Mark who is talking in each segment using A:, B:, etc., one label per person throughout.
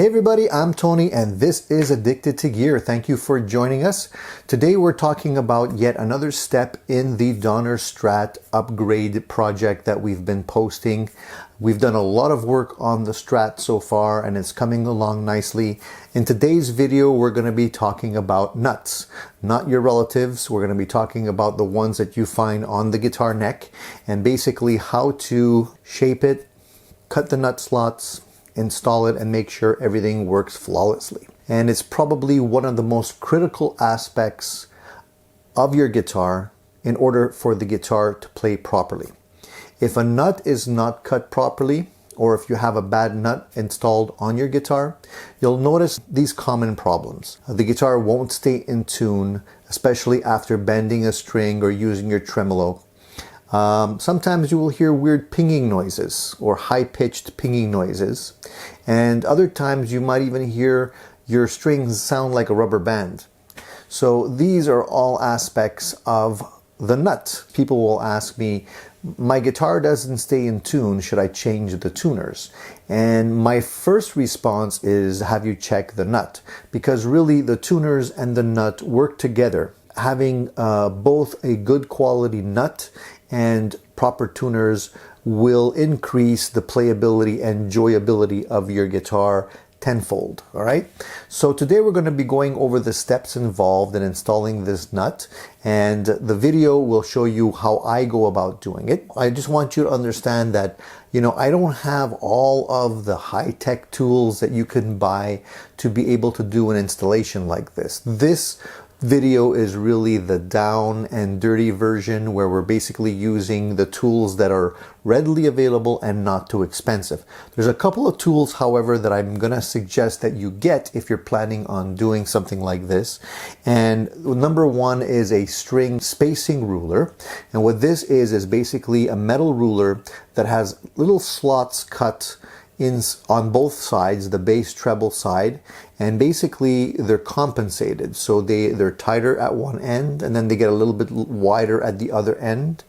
A: Hey everybody, I'm Tony and this is Addicted to Gear. Thank you for joining us. Today we're talking about yet another step in the Donner Strat upgrade project that we've been posting. We've done a lot of work on the Strat so far and it's coming along nicely. In today's video, we're going to be talking about nuts, not your relatives. We're going to be talking about the ones that you find on the guitar neck and basically how to shape it, cut the nut slots, install it, and make sure everything works flawlessly. And it's probably one of the most critical aspects of your guitar in order for the guitar to play properly. If a nut is not cut properly, or if you have a bad nut installed on your guitar, you'll notice these common problems. The guitar won't stay in tune, especially after bending a string or using your tremolo. Sometimes you will hear weird pinging noises or high-pitched pinging noises, and other times you might even hear your strings sound like a rubber band. So these are all aspects of the nut. People will ask me, my guitar doesn't stay in tune, should I change the tuners? And my first response is, have you checked the nut? Because really the tuners and the nut work together. Having both a good quality nut and proper tuners will increase the playability and enjoyability of your guitar tenfold. All right, so today we're going to be going over the steps involved in installing this nut, and the video will show you how I go about doing it. I just want you to understand that, you know, I don't have all of the high-tech tools that you can buy to be able to do an installation like this. This video is really the down and dirty version where we're basically using the tools that are readily available and not too expensive. There's a couple of tools, however, that I'm going to suggest that you get if you're planning on doing something like this. And number one is a string spacing ruler. And what this is basically a metal ruler that has little slots cut on both sides, the bass treble side, and basically they're compensated. So they're tighter at one end and then they get a little bit wider at the other end.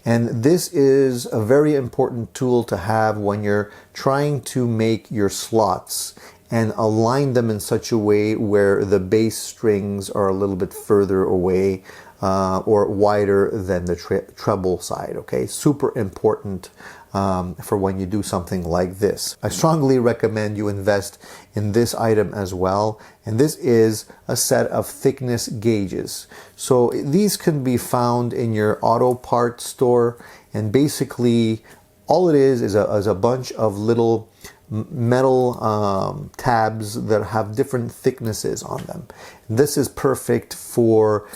A: And this is a very important tool to have when you're trying to make your slots and align them in such a way where the bass strings are a little bit further away or wider than the treble side. Okay, super important for when you do something like this. I strongly recommend you invest in this item as well, and this is a set of thickness gauges. So these can be found in your auto parts store, and all it is a bunch of little metal tabs that have different thicknesses on them. This is perfect for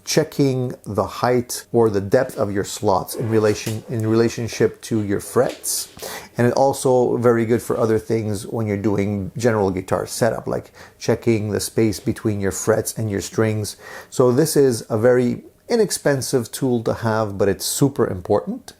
A: checking the height or the depth of your slots in relationship to your frets, and it's also very good for other things when you're doing general guitar setup, like checking the space between your frets and your strings. So this is a very inexpensive tool to have, but it's super important.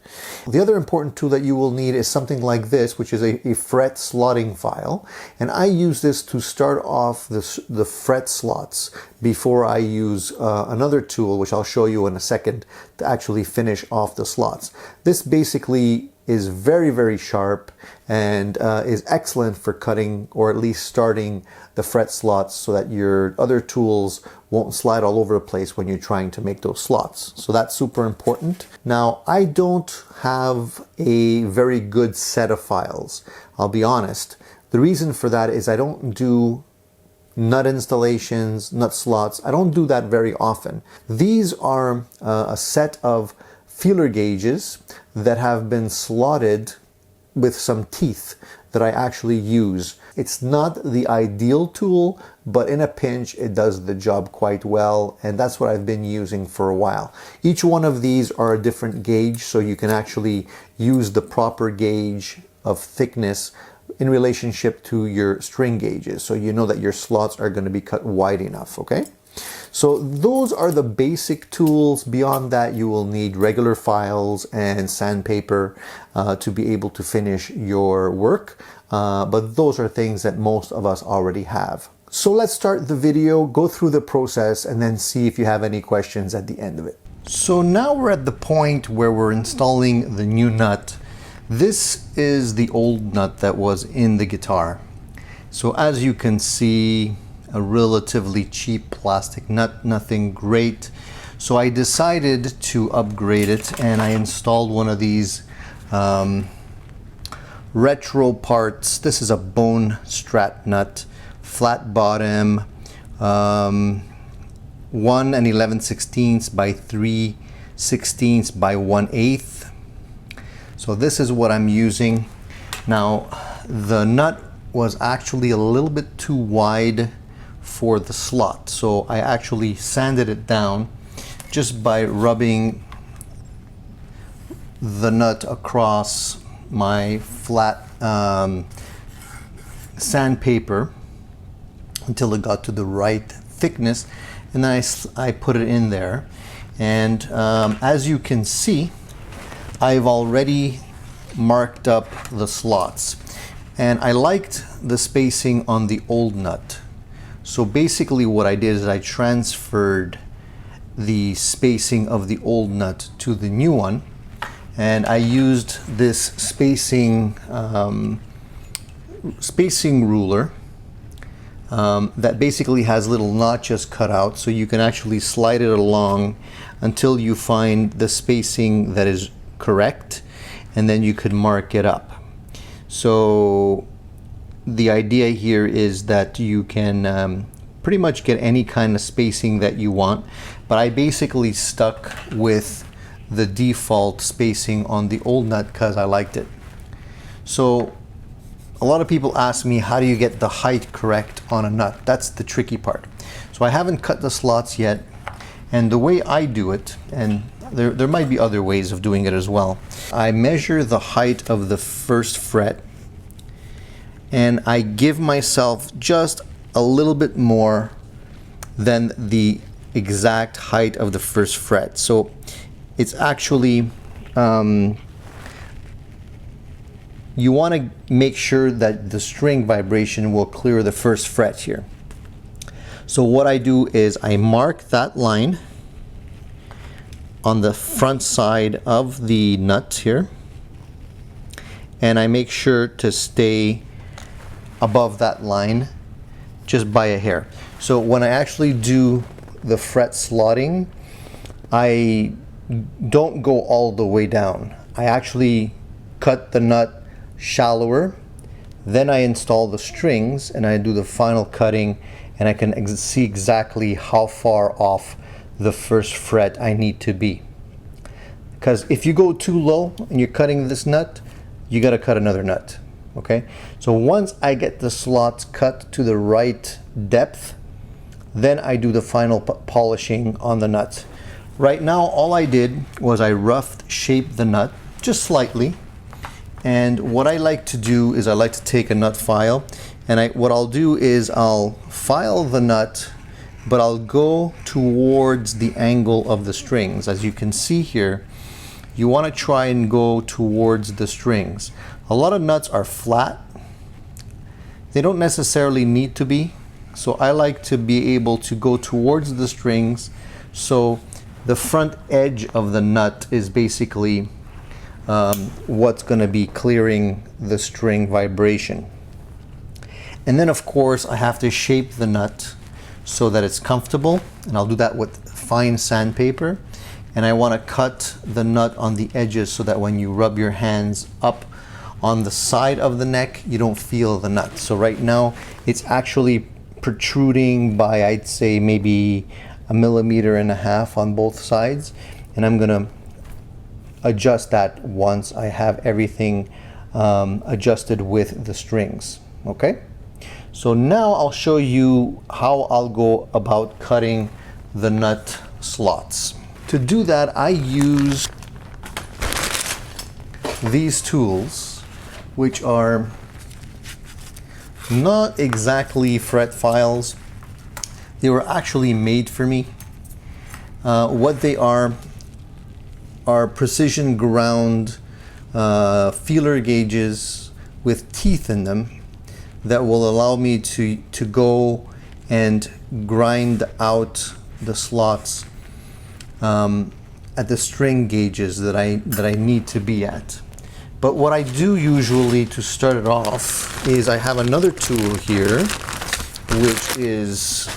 A: The other important tool that you will need is something like this, which is a fret slotting file, and I use this to start off the fret slots before I use another tool, which I'll show you in a second, to actually finish off the slots. This basically is very, very sharp and is excellent for cutting or at least starting the fret slots so that your other tools won't slide all over the place when you're trying to make those slots. So that's super important. Now, I don't have a very good set of files, I'll be honest. The reason for that is I don't do nut installations, nut slots. I don't do that very often. These are a set of feeler gauges that have been slotted with some teeth that I actually use. It's not the ideal tool, but in a pinch it does the job quite well, and that's what I've been using for a while. Each one of these are a different gauge, so you can actually use the proper gauge of thickness in relationship to your string gauges, so you know that your slots are going to be cut wide enough. Okay, so those are the basic tools. Beyond that, you will need regular files and sandpaper to be able to finish your work, but those are things that most of us already have. So let's start the video, go through the process, and then see if you have any questions at the end of it. So now we're at the point where we're installing the new nut. This is the old nut that was in the guitar. So as you can see, a relatively cheap plastic nut, nothing great. So I decided to upgrade it, and I installed one of these retro parts. This is a bone Strat nut, flat bottom, 1 11/16 by 3/16 by 1/8. So this is what I'm using. Now the nut was actually a little bit too wide for the slot, so I actually sanded it down just by rubbing the nut across my flat sandpaper until it got to the right thickness, and then I put it in there. And as you can see, I've already marked up the slots, and I liked the spacing on the old nut. So basically what I did is I transferred the spacing of the old nut to the new one, and I used this spacing ruler that basically has little notches cut out, so you can actually slide it along until you find the spacing that is correct, and then you could mark it up. So the idea here is that you can pretty much get any kind of spacing that you want, but I basically stuck with the default spacing on the old nut because I liked it. So a lot of people ask me, how do you get the height correct on a nut? That's the tricky part. So I haven't cut the slots yet, and the way I do it, and there might be other ways of doing it as well, I measure the height of the first fret, and I give myself just a little bit more than the exact height of the first fret. So it's actually, you want to make sure that the string vibration will clear the first fret here. So what I do is I mark that line on the front side of the nut here, and I make sure to stay above that line just by a hair. So when I actually do the fret slotting, I don't go all the way down. I actually cut the nut shallower, then I install the strings and I do the final cutting, and I can see exactly how far off the first fret I need to be. Because if you go too low and you're cutting this nut, you got to cut another nut. Okay, so once I get the slots cut to the right depth, then I do the final polishing on the nuts. Right now all I did was I rough shaped the nut just slightly, and what I like to do is I like to take a nut file, and what I'll do is I'll file the nut, but I'll go towards the angle of the strings. As you can see here, you want to try and go towards the strings. A lot of nuts are flat. They don't necessarily need to be. So I like to be able to go towards the strings, so the front edge of the nut is basically what's going to be clearing the string vibration. And then of course I have to shape the nut so that it's comfortable, and I'll do that with fine sandpaper. And I want to cut the nut on the edges so that when you rub your hands up on the side of the neck, you don't feel the nut. So right now it's actually protruding by, I'd say, maybe 1.5 millimeters on both sides, and I'm gonna adjust that once I have everything adjusted with the strings. Okay, so now I'll show you how I'll go about cutting the nut slots. To do that, I use these tools, which are not exactly fret files. They were actually made for me. What they are precision ground feeler gauges with teeth in them that will allow me to go and grind out the slots at the string gauges that I need to be at. But what I do usually to start it off is I have another tool here, which is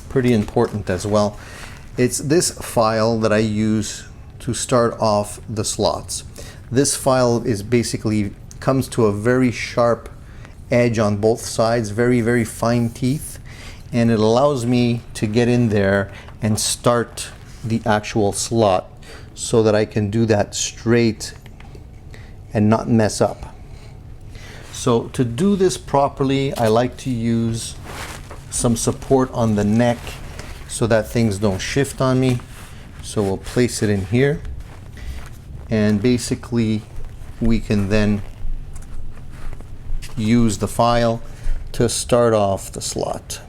A: pretty important as well. It's this file that I use to start off the slots. This file is basically comes to a very sharp edge on both sides, very, very fine teeth, and it allows me to get in there and start the actual slot so that I can do that straight and not mess up. So to do this properly, I like to use some support on the neck so that things don't shift on me. So we'll place it in here, and basically we can then use the file to start off the slot.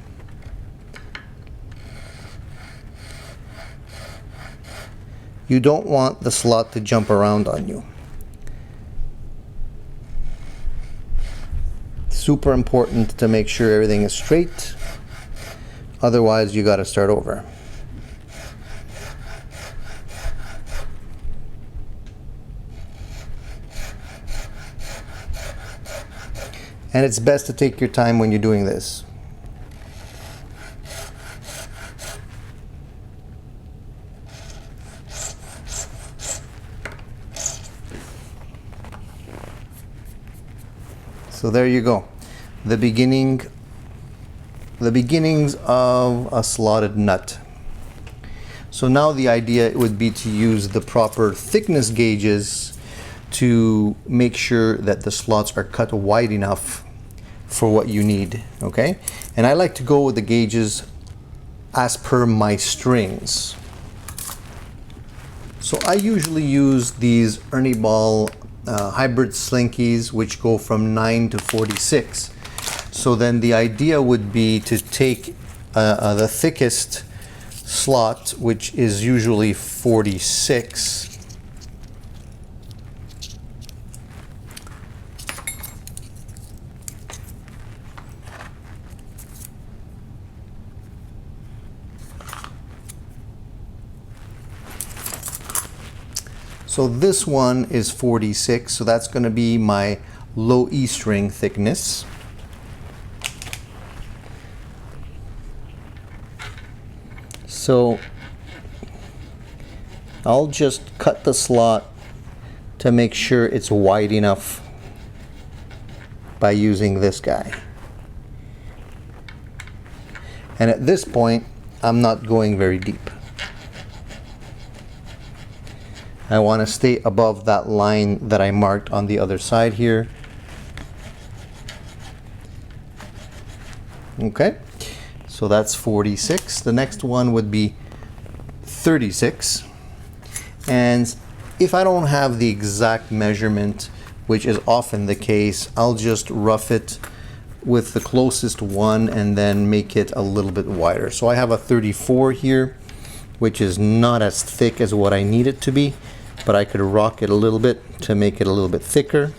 A: You don't want the slot to jump around on you. Super important to make sure everything is straight. Otherwise, you got to start over. And it's best to take your time when you're doing this. So there you go. The beginnings of a slotted nut. So now the idea would be to use the proper thickness gauges to make sure that the slots are cut wide enough for what you need, okay? And I like to go with the gauges as per my strings. So I usually use these Ernie Ball hybrid slinkies, which go from 9 to 46. So then the idea would be to take the thickest slot, which is usually 46, so this one is 46, so that's going to be my low E string thickness. So I'll just cut the slot to make sure it's wide enough by using this guy. And at this point, I'm not going very deep. I want to stay above that line that I marked on the other side here. Okay, so that's 46. The next one would be 36. And if I don't have the exact measurement, which is often the case, I'll just rough it with the closest one and then make it a little bit wider. So I have a 34 here, which is not as thick as what I need it to be, but I could rock it a little bit to make it a little bit thicker.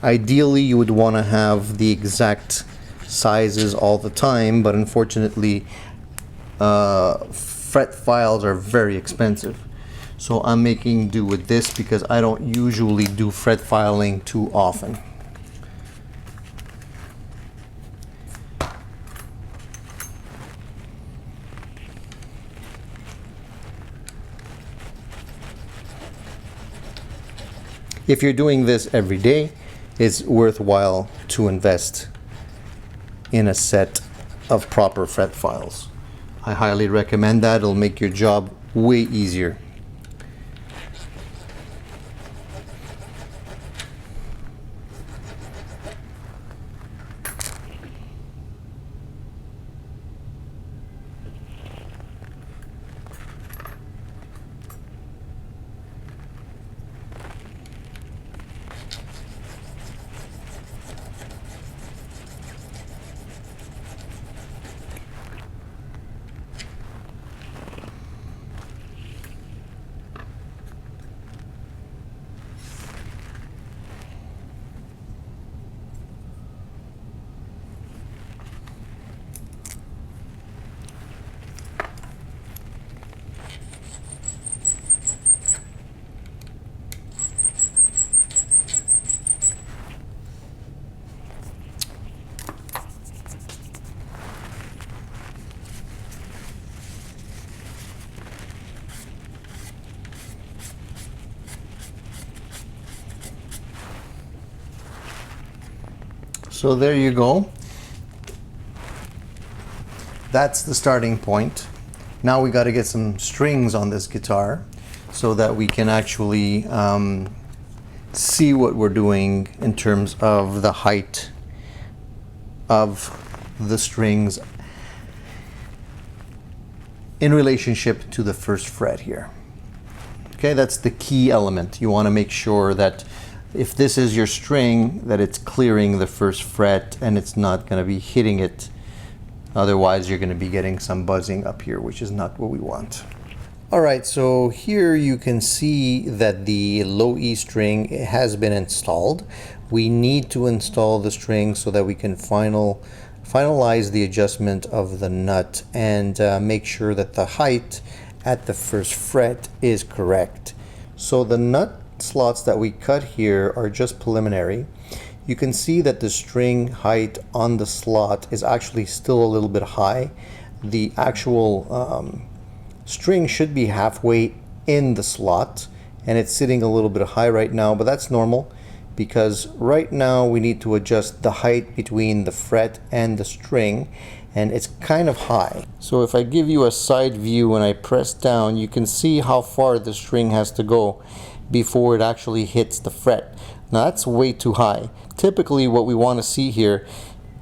A: Ideally, you would want to have the exact sizes all the time, but unfortunately, fret files are very expensive. So I'm making do with this because I don't usually do fret filing too often. If you're doing this every day, it's worthwhile to invest in a set of proper fret files. I highly recommend that. It'll make your job way easier. So there you go. That's the starting point. Now we got to get some strings on this guitar so that we can actually see what we're doing in terms of the height of the strings in relationship to the first fret here. Okay, that's the key element. You want to make sure that if this is your string, that it's clearing the first fret and it's not going to be hitting it. Otherwise, you're going to be getting some buzzing up here, which is not what we want. All right, so here you can see that the low E string has been installed. We need to install the string so that we can finalize the adjustment of the nut and make sure that the height at the first fret is correct. So the nut slots that we cut here are just preliminary. You can see that the string height on the slot is actually still a little bit high. The actual string should be halfway in the slot, and it's sitting a little bit high right now, but that's normal because right now we need to adjust the height between the fret and the string, and it's kind of high. So if I give you a side view and I press down, you can see how far the string has to go before it actually hits the fret. Now that's way too high. Typically what we want to see here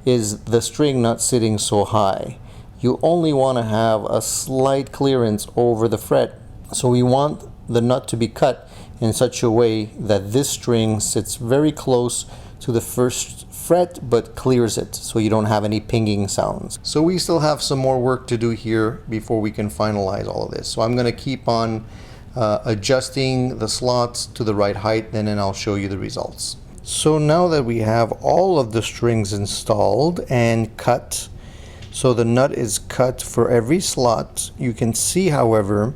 A: is the string not sitting so high. You only want to have a slight clearance over the fret. So we want the nut to be cut in such a way that this string sits very close to the first fret but clears it so you don't have any pinging sounds. So we still have some more work to do here before we can finalize all of this. So I'm going to keep on adjusting the slots to the right height, and then I'll show you the results. So now that we have all of the strings installed and cut, so the nut is cut for every slot, you can see, however,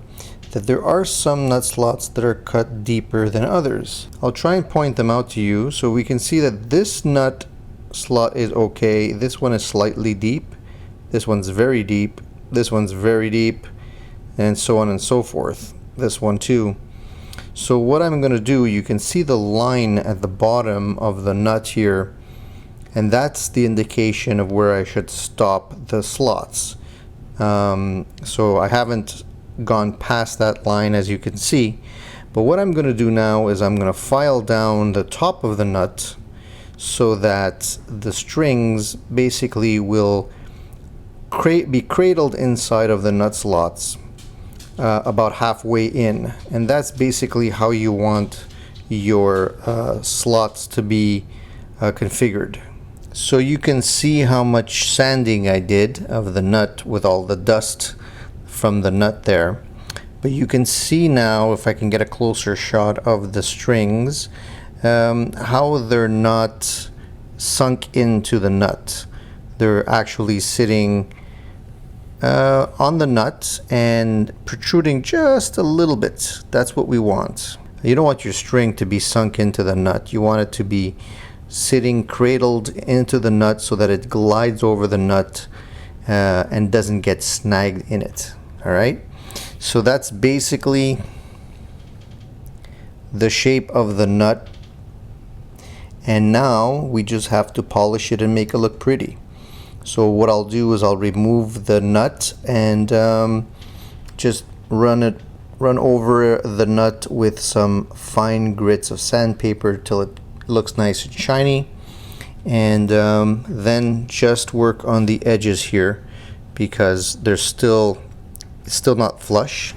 A: that there are some nut slots that are cut deeper than others. I'll try and point them out to you so we can see that this nut slot is okay. This one is slightly deep, this one's very deep, this one's very deep, and so on and so forth. This one too. So what I'm going to do, you can see the line at the bottom of the nut here, and that's the indication of where I should stop the slots. So I haven't gone past that line, as you can see, but what I'm going to do now is I'm going to file down the top of the nut so that the strings basically will be cradled inside of the nut slots about halfway in, and that's basically how you want your slots to be configured. So you can see how much sanding I did of the nut with all the dust from the nut there, but you can see now, if I can get a closer shot of the strings, how they're not sunk into the nut. They're actually sitting on the nut and protruding just a little bit. That's what we want. You don't want your string to be sunk into the nut. You want it to be sitting cradled into the nut so that it glides over the nut and doesn't get snagged in it. All right, so that's basically the shape of the nut, and now we just have to polish it and make it look pretty. So what I'll do is I'll remove the nut and just run over the nut with some fine grits of sandpaper till it looks nice and shiny, and then just work on the edges here because they're still not flush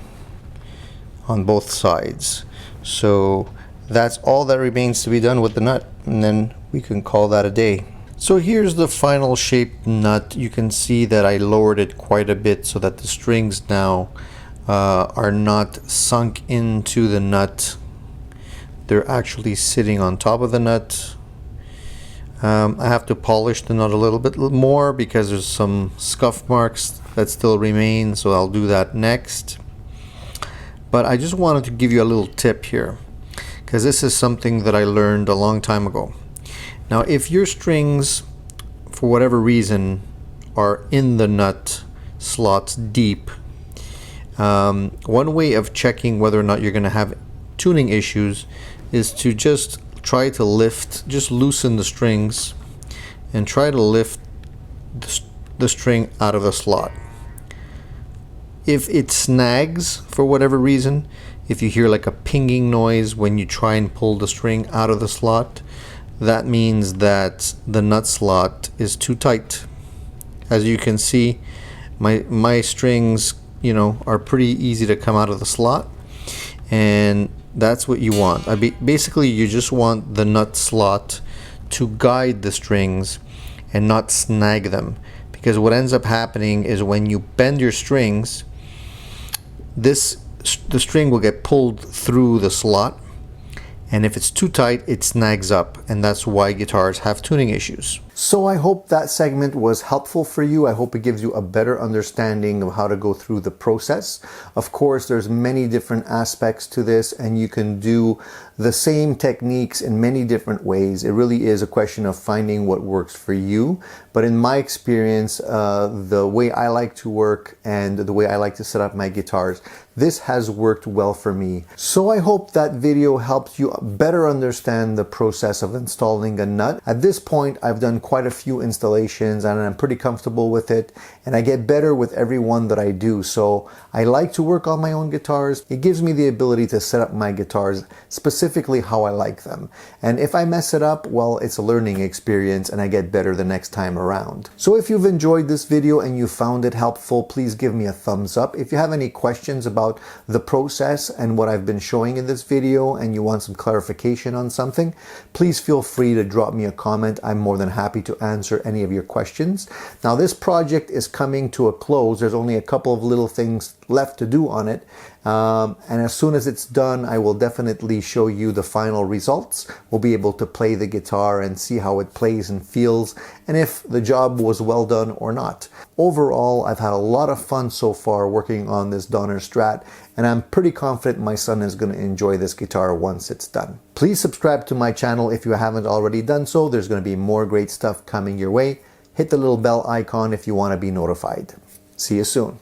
A: on both sides. So that's all that remains to be done with the nut, and then we can call that a day. So here's the final shaped nut. You can see that I lowered it quite a bit so that the strings now are not sunk into the nut. They're actually sitting on top of the nut. I have to polish the nut a little bit more because there's some scuff marks that still remain, so I'll do that next. But I just wanted to give you a little tip here, because this is something that I learned a long time ago. Now, if your strings, for whatever reason, are in the nut slots deep, one way of checking whether or not you're going to have tuning issues is to just try to lift, just loosen the strings and try to lift the string out of the slot. If it snags for whatever reason, if you hear like a pinging noise when you try and pull the string out of the slot, that means that the nut slot is too tight. As you can see, my strings, you know, are pretty easy to come out of the slot, and that's what you want. Basically, you just want the nut slot to guide the strings and not snag them, because what ends up happening is when you bend your strings, the string will get pulled through the slot, and if it's too tight, it snags up, and that's why guitars have tuning issues. So I hope that segment was helpful for you. I hope it gives you a better understanding of how to go through the process. Of course, there's many different aspects to this, and you can do the same techniques in many different ways. It really is a question of finding what works for you. But in my experience, the way I like to work and the way I like to set up my guitars, this has worked well for me. So I hope that video helps you better understand the process of installing a nut. At this point, I've done quite a few installations and I'm pretty comfortable with it, and I get better with every one that I do. So I like to work on my own guitars. It gives me the ability to set up my guitars specifically how I like them. And if I mess it up, well, it's a learning experience and I get better the next time around. So if you've enjoyed this video and you found it helpful, please give me a thumbs up. If you have any questions about the process and what I've been showing in this video and you want some clarification on something, please feel free to drop me a comment. I'm more than happy to answer any of your questions. Now, this project is coming to a close. There's only a couple of little things left to do on it. And as soon as it's done, I will definitely show you the final results. We'll be able to play the guitar and see how it plays and feels, and if the job was well done or not. Overall, I've had a lot of fun so far working on this Donner Strat, and I'm pretty confident my son is going to enjoy this guitar once it's done. Please subscribe to my channel if you haven't already done so. There's going to be more great stuff coming your way. Hit the little bell icon if you want to be notified. See you soon.